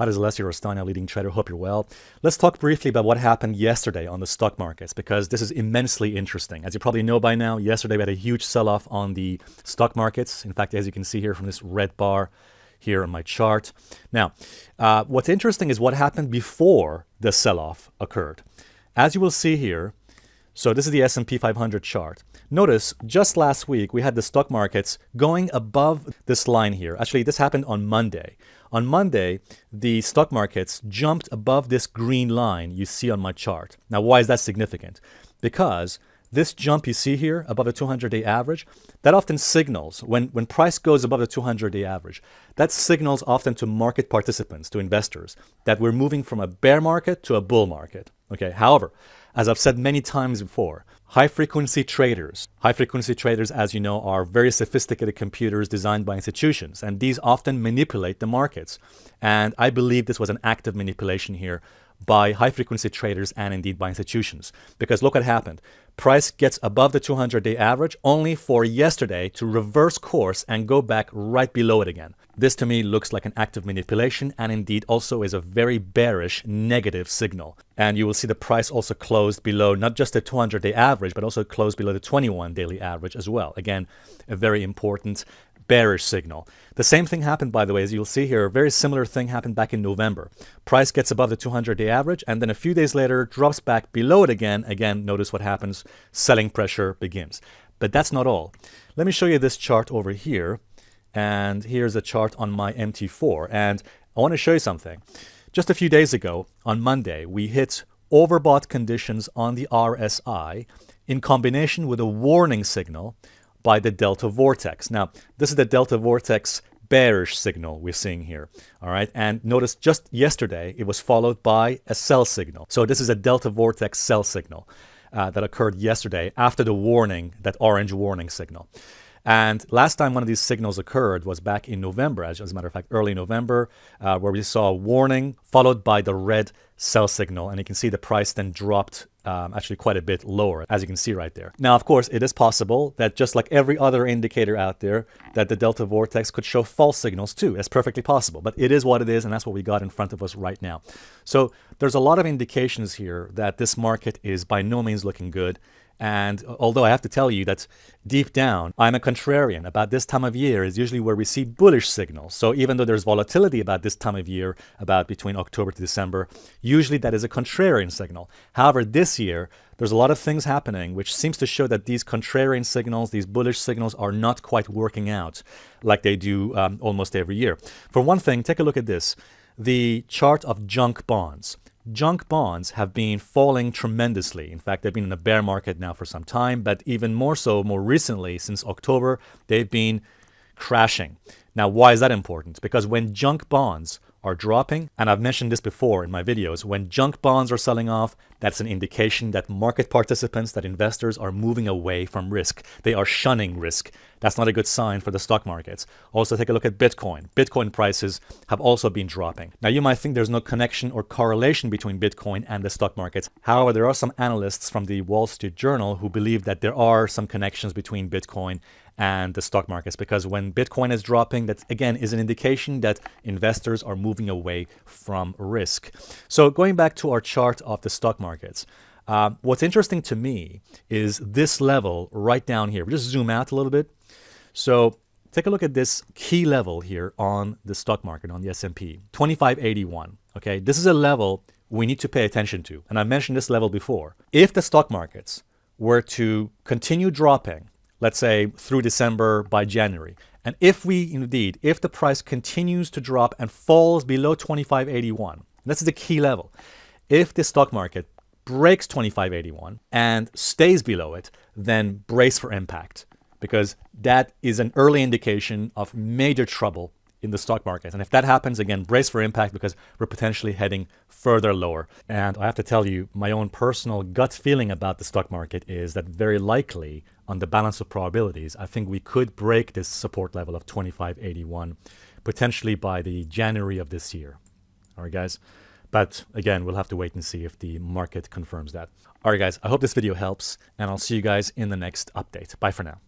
Hi, this is Alessio, Rastani, leading trader. Hope you're well. Let's talk briefly about what happened yesterday on the stock markets, because this is immensely interesting. As you probably know by now, yesterday we had a huge sell-off on the stock markets. In fact, as you can see here from this red bar here on my chart. Now, what's interesting is what happened before the sell-off occurred. As you will see here, so this is the S&P 500 chart. Notice just last week we had the stock markets going above this line here. Actually, this happened on Monday. On Monday, the stock markets jumped above this green line you see on my chart. Now, why is that significant? Because this jump you see here above the 200-day average, that often signals, when price goes above the 200-day average, that signals often to market participants, to investors, that we're moving from a bear market to a bull market. Okay. However, as I've said many times before, high-frequency traders, as you know, are very sophisticated computers designed by institutions, and these often manipulate the markets. And I believe this was an active manipulation here by high-frequency traders and indeed by institutions. Because look what happened. Price gets above the 200-day average only for yesterday to reverse course and go back right below it again. This to me looks like an active manipulation and indeed also is a very bearish negative signal. And you will see the price also closed below not just the 200-day average, but also closed below the 21-daily average as well. Again, a very important bearish signal. The same thing happened, by the way, as you'll see here, a very similar thing happened back in November. Price gets above the 200-day average and then a few days later drops back below it again. Again, notice what happens. Selling pressure begins. But that's not all. Let me show you this chart over here. And here's a chart on my MT4. And I want to show you something. Just a few days ago, on Monday, we hit overbought conditions on the RSI in combination with a warning signal by the delta vortex. Now, this is the delta vortex bearish signal we're seeing here. All right. And notice just yesterday, it was followed by a sell signal. So this is a delta vortex sell signal that occurred yesterday after the warning, that orange warning signal. And last time one of these signals occurred was back in November, as a matter of fact, early November, where we saw a warning followed by the red sell signal. And you can see the price then dropped actually quite a bit lower, as you can see right there. Now, of course, it is possible that just like every other indicator out there, that the delta vortex could show false signals too. It's perfectly possible, but it is what it is, and that's what we got in front of us right now. So there's a lot of indications here that this market is by no means looking good. And although I have to tell you that deep down, I'm a contrarian. About this time of year is usually where we see bullish signals. So even though there's volatility about this time of year, about between October to December, usually that is a contrarian signal. However, this year, there's a lot of things happening which seems to show that these contrarian signals, these bullish signals are not quite working out like they do almost every year. For one thing, take a look at this. The chart of junk bonds. Junk bonds have been falling tremendously. In fact, they've been in a bear market now for some time, but even more so, more recently, since October, they've been crashing. Now, why is that important? Because when junk bonds are dropping, and I've mentioned this before in my videos, when junk bonds are selling off, that's an indication that market participants, that investors are moving away from risk. They are shunning risk. That's not a good sign for the stock markets. Also, take a look at Bitcoin. Bitcoin prices have also been dropping. Now, you might think there's no connection or correlation between Bitcoin and the stock markets. However, there are some analysts from the Wall Street Journal who believe that there are some connections between Bitcoin and the stock markets, because when Bitcoin is dropping, that again is an indication that investors are moving away from risk. So going back to our chart of the stock markets, what's interesting to me is this level right down here. We just zoom out a little bit. So take a look at this key level here on the stock market, on the S&P, 2581. Okay, this is a level we need to pay attention to. And I mentioned this level before. If the stock markets were to continue dropping, let's say through December by January, and if the price continues to drop and falls below 2581, this is the key level. If the stock market breaks 2581 and stays below it, then brace for impact, because that is an early indication of major trouble in the stock market. And if that happens, again, brace for impact, because we're potentially heading further lower. And I have to tell you, my own personal gut feeling about the stock market is that very likely, on the balance of probabilities, I think we could break this support level of 2581 potentially by the January of this year. All right, guys. But again, we'll have to wait and see if the market confirms that. All right, guys, I hope this video helps, and I'll see you guys in the next update. Bye for now.